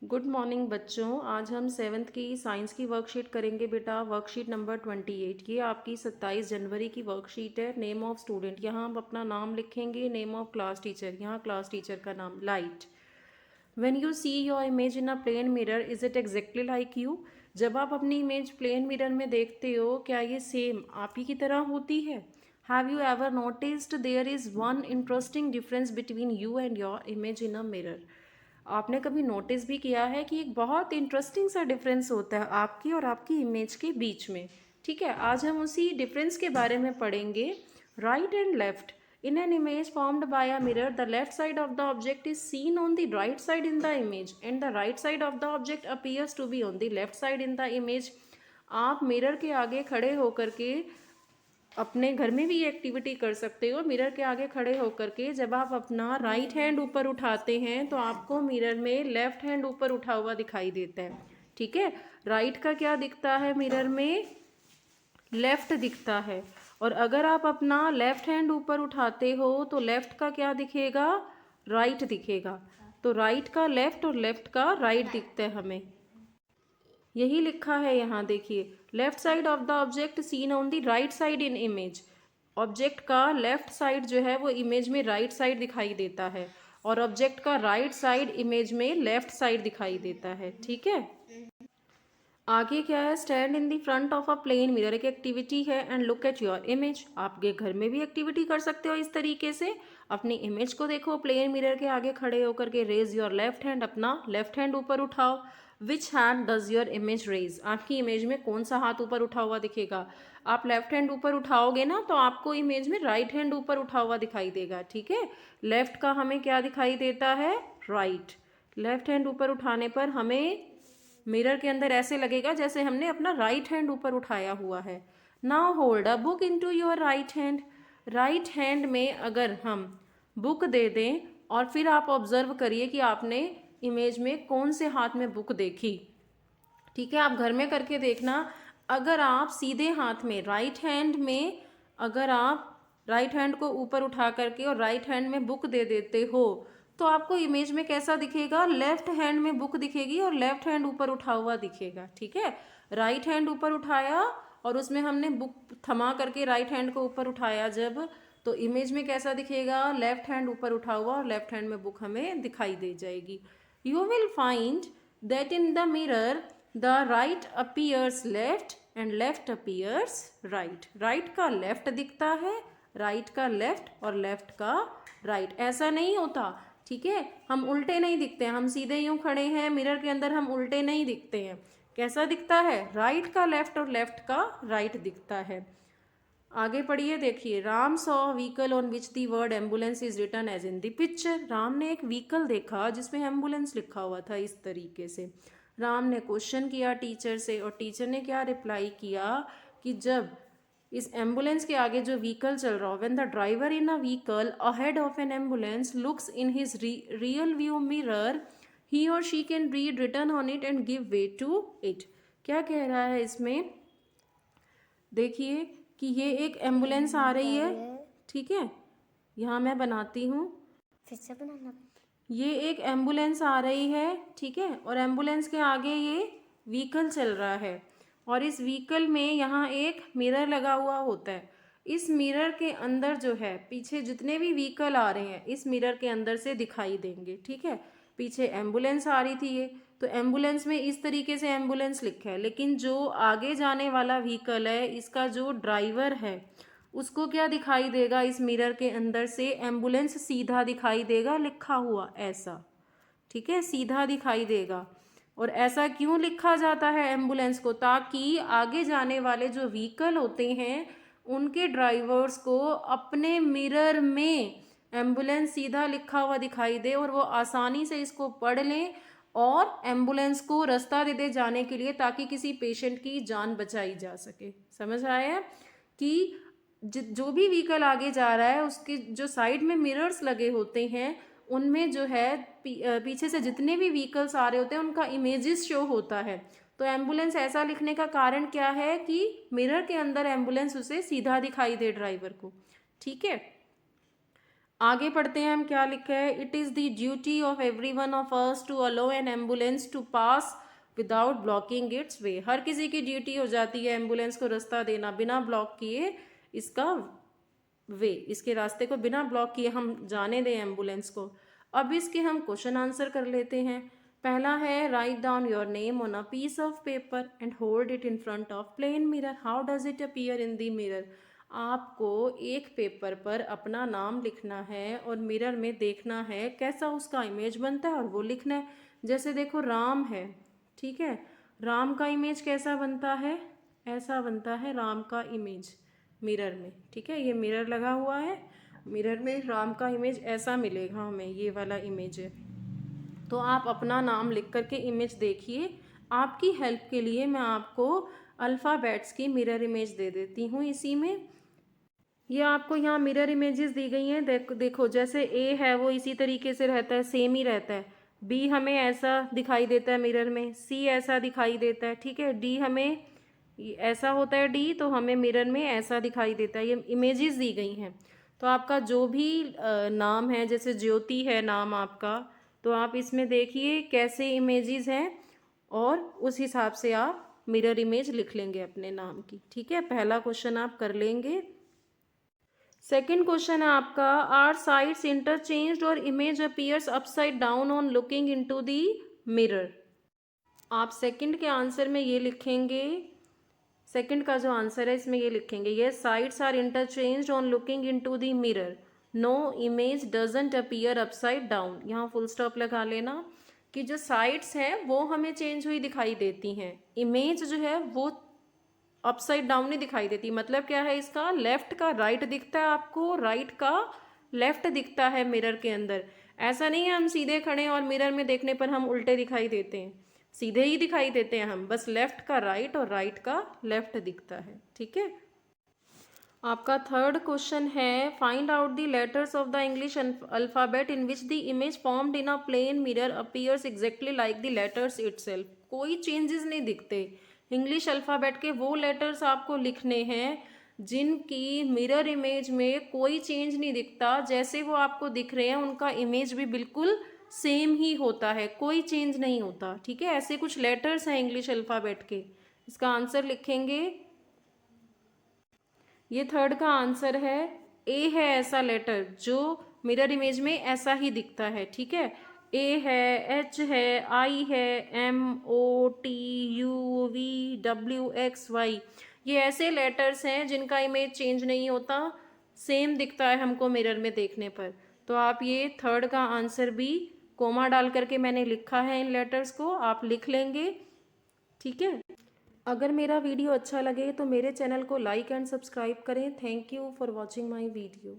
Good morning बच्चों। आज हम सेवन्थ की साइंस की वर्कशीट करेंगे बेटा। Worksheet number 28। ये आपकी 27 जनवरी की वर्कशीट है। नेम ऑफ स्टूडेंट, यहाँ हम अपना नाम लिखेंगे। नेम ऑफ क्लास टीचर, यहाँ क्लास टीचर का नाम light. When you see your image in a plane mirror, is it exactly like you? जब आप अपनी इमेज प्लेन मिरर में देखते हो, क्या ये सेम आप ही की तरह होती है? Have you ever noticed there is one interesting difference between you and your image in a mirror? आपने कभी नोटिस भी किया है कि एक बहुत इंटरेस्टिंग सा डिफरेंस होता है आपकी और आपकी इमेज के बीच में? ठीक है, आज हम उसी डिफरेंस के बारे में पढ़ेंगे। Right and left in an image formed by a mirror, the left side of the object is seen on the right side in the image and the right side of the object appears to be on the left side in the image. आप mirror के आगे खड़े होकर के अपने घर में भी ये एक्टिविटी कर सकते हो। मिरर के आगे खड़े होकर के जब आप अपना राइट हैंड ऊपर उठाते हैं तो आपको मिरर में लेफ्ट हैंड ऊपर उठा हुआ दिखाई देता है। ठीक है, राइट का क्या दिखता है मिरर में? लेफ्ट दिखता है। और अगर आप अपना लेफ्ट हैंड ऊपर उठाते हो तो लेफ्ट का क्या दिखेगा? राइट दिखेगा। तो राइट का लेफ्ट और लेफ्ट का राइट दिखता है हमें। यही लिखा है यहाँ, देखिए। Left side of the object seen on the right side in image. Object का लेफ्ट साइड जो है वो इमेज में राइट साइड दिखाई देता है और ऑब्जेक्ट का राइट साइड इमेज में लेफ्ट साइड दिखाई देता है। ठीक है, आगे क्या है? Stand in the front of a plane mirror एक एक्टिविटी है and look at your image. आपके घर में भी एक्टिविटी कर सकते हो इस तरीके से। अपनी इमेज को देखो, प्लेन मिरर के आगे खड़े होकर के रेज योर लेफ्ट हैंड, अपना लेफ्ट हैंड ऊपर उठाओ। Which hand does your image raise? आपकी इमेज में कौन सा हाथ ऊपर उठा हुआ दिखेगा? आप लेफ्ट हैंड ऊपर उठाओगे ना तो आपको इमेज में राइट हैंड ऊपर उठा हुआ दिखाई देगा। ठीक है, लेफ्ट का हमें क्या दिखाई देता है? राइट। लेफ्ट हैंड ऊपर उठाने पर हमें मिरर के अंदर ऐसे लगेगा जैसे हमने अपना राइट हैंड ऊपर उठाया हुआ है। Now hold a book into your right hand. Right hand में अगर हम बुक दे दें और फिर आप ऑब्जर्व करिए कि आपने इमेज में कौन से हाथ में बुक देखी। ठीक है, आप घर में करके देखना। अगर आप सीधे हाथ में राइट हैंड में, अगर आप राइट हैंड को ऊपर उठा करके और राइट हैंड में बुक दे देते हो तो आपको इमेज में कैसा दिखेगा? लेफ्ट हैंड में बुक दिखेगी और लेफ्ट हैंड ऊपर उठा हुआ दिखेगा। ठीक है, राइट हैंड ऊपर उठाया और उसमें हमने बुक थमा करके राइट हैंड को ऊपर उठाया जब, तो इमेज में कैसा दिखेगा? लेफ्ट हैंड ऊपर उठा हुआ और लेफ्ट हैंड में बुक हमें दिखाई दे जाएगी। You will find that in the mirror the right appears left and left appears right. Right का लेफ्ट दिखता है, राइट का लेफ्ट और लेफ्ट का राइट। ऐसा नहीं होता, ठीक है, हम उल्टे नहीं दिखते हैं। हम सीधे यूं खड़े हैं मिरर के अंदर, हम उल्टे नहीं दिखते हैं। कैसा दिखता है? राइट का लेफ्ट और लेफ्ट का राइट दिखता है। आगे पढ़िए, देखिए। Ram saw vehicle on which the word ambulance is written as in the picture. Ram ने एक व्हीकल देखा जिसमें एम्बुलेंस लिखा हुआ था इस तरीके से। राम ने क्वेश्चन किया टीचर से और टीचर ने क्या रिप्लाई किया कि जब इस एम्बुलेंस के आगे जो व्हीकल चल रहा हो, when the driver in a vehicle ahead of an ambulance looks in his rear view mirror, he और she can read written on it and give way to it. क्या कह रहा है इसमें? देखिए कि ये एक एम्बुलेंस आ रही है। ठीक है, यहाँ मैं बनाती हूँ, फिर से बनाना। ये एक एम्बुलेंस आ रही है। ठीक है, और एम्बुलेंस के आगे ये व्हीकल चल रहा है और इस व्हीकल में यहाँ एक मिरर लगा हुआ होता है। इस मिरर के अंदर जो है पीछे जितने भी व्हीकल आ रहे हैं इस मिरर के अंदर से दिखाई देंगे। ठीक है, पीछे एम्बुलेंस आ रही थी ये, तो एम्बुलेंस में इस तरीके से एम्बुलेंस लिखा है, लेकिन जो आगे जाने वाला व्हीकल है इसका जो ड्राइवर है उसको क्या दिखाई देगा? इस मिरर के अंदर से एम्बुलेंस सीधा दिखाई देगा लिखा हुआ ऐसा। ठीक है, सीधा दिखाई देगा। और ऐसा क्यों लिखा जाता है एम्बुलेंस को? ताकि आगे जाने वाले जो व्हीकल होते हैं उनके ड्राइवर्स को अपने मिरर में एम्बुलेंस सीधा लिखा हुआ दिखाई दे और वो आसानी से इसको पढ़ लें और एम्बुलेंस को रास्ता दे दे जाने के लिए, ताकि किसी पेशेंट की जान बचाई जा सके। समझ आया कि जो भी व्हीकल आगे जा रहा है उसके जो साइड में मिरर्स लगे होते हैं उनमें जो है पीछे से जितने भी व्हीकल्स आ रहे होते हैं उनका इमेजेस शो होता है। तो एम्बुलेंस ऐसा लिखने का कारण क्या है कि मिरर के अंदर एम्बुलेंस उसे सीधा दिखाई दे ड्राइवर को। ठीक है, आगे पढ़ते हैं हम क्या लिखा है। It is the duty of every one of us to allow an ambulance to pass without blocking its way. हर किसी की ड्यूटी हो जाती है एम्बुलेंस को रास्ता देना बिना ब्लॉक किए, इसका वे, इसके रास्ते को बिना ब्लॉक किए हम जाने दें एम्बुलेंस को। अब इसके हम क्वेश्चन आंसर कर लेते हैं। पहला है write down your name on a piece of paper and hold it in front of plane mirror. How does it appear in the mirror. आपको एक पेपर पर अपना नाम लिखना है और मिरर में देखना है कैसा उसका इमेज बनता है और वो लिखना है। जैसे देखो राम है, ठीक है, राम का इमेज कैसा बनता है, ऐसा बनता है राम का इमेज मिरर में, ठीक है। ये मिरर लगा हुआ है, मिरर में राम का इमेज ऐसा मिलेगा हमें, ये वाला इमेज है। तो आप अपना नाम लिख करके इमेज देखिए। आपकी हेल्प के लिए मैं आपको अल्फ़ाबेट्स की मिरर इमेज दे देती हूँ इसी में। ये आपको यहाँ मिरर इमेजेस दी गई हैं। देखो जैसे ए है वो इसी तरीके से रहता है, सेम ही रहता है। बी हमें ऐसा दिखाई देता है मिरर में, सी ऐसा दिखाई देता है, ठीक है। डी हमें ऐसा होता है, डी तो हमें मिरर में ऐसा दिखाई देता है। ये इमेजेस दी गई हैं। तो आपका जो भी नाम है, जैसे ज्योति है नाम आपका, तो आप इसमें देखिए कैसे इमेजेस हैं और उस हिसाब से आप मिरर इमेज लिख लेंगे अपने नाम की, ठीक है। पहला क्वेश्चन आप कर लेंगे। सेकेंड क्वेश्चन है आपका, आर साइड्स इंटरचेंज्ड और image appears upside down on looking into the mirror. आप सेकंड के आंसर में ये लिखेंगे, सेकंड का जो आंसर है इसमें ये लिखेंगे, ये sides are interchanged on looking into the mirror, no image doesn't appear upside down. यहाँ फुल स्टॉप लगा लेना कि जो साइड्स हैं वो हमें चेंज हुई दिखाई देती हैं, इमेज जो है वो अपसाइड डाउन नहीं दिखाई देती। मतलब क्या है इसका, लेफ्ट का राइट दिखता है आपको, राइट का लेफ्ट दिखता है मिरर के अंदर। ऐसा नहीं है हम सीधे खड़े हैं और मिरर में देखने पर हम उल्टे दिखाई देते हैं, सीधे ही दिखाई देते हैं हम, बस लेफ्ट का राइट और राइट का लेफ्ट दिखता है, ठीक है। आपका थर्ड क्वेश्चन है, find out the letters of the English alphabet in which the image formed in a plane mirror appears exactly like the letters itself. कोई चेंजेस नहीं दिखते। इंग्लिश अल्फ़ाबेट के वो लेटर्स आपको लिखने हैं जिनकी मिरर इमेज में कोई चेंज नहीं दिखता, जैसे वो आपको दिख रहे हैं उनका इमेज भी बिल्कुल सेम ही होता है, कोई चेंज नहीं होता, ठीक है। ऐसे कुछ लेटर्स हैं इंग्लिश अल्फ़ाबेट के। इसका आंसर लिखेंगे, ये थर्ड का आंसर है, ए है ऐसा लेटर जो मिरर इमेज में ऐसा ही दिखता है, ठीक है। ए है, एच है, आई है, M, O, T, U, V, W, X, Y, ये ऐसे लेटर्स हैं जिनका इमेज चेंज नहीं होता, सेम दिखता है हमको मिरर में देखने पर। तो आप ये थर्ड का आंसर भी कोमा डाल करके मैंने लिखा है, इन लेटर्स को आप लिख लेंगे, ठीक है। अगर मेरा वीडियो अच्छा लगे तो मेरे चैनल को लाइक एंड सब्सक्राइब करें। Thank you for watching my video.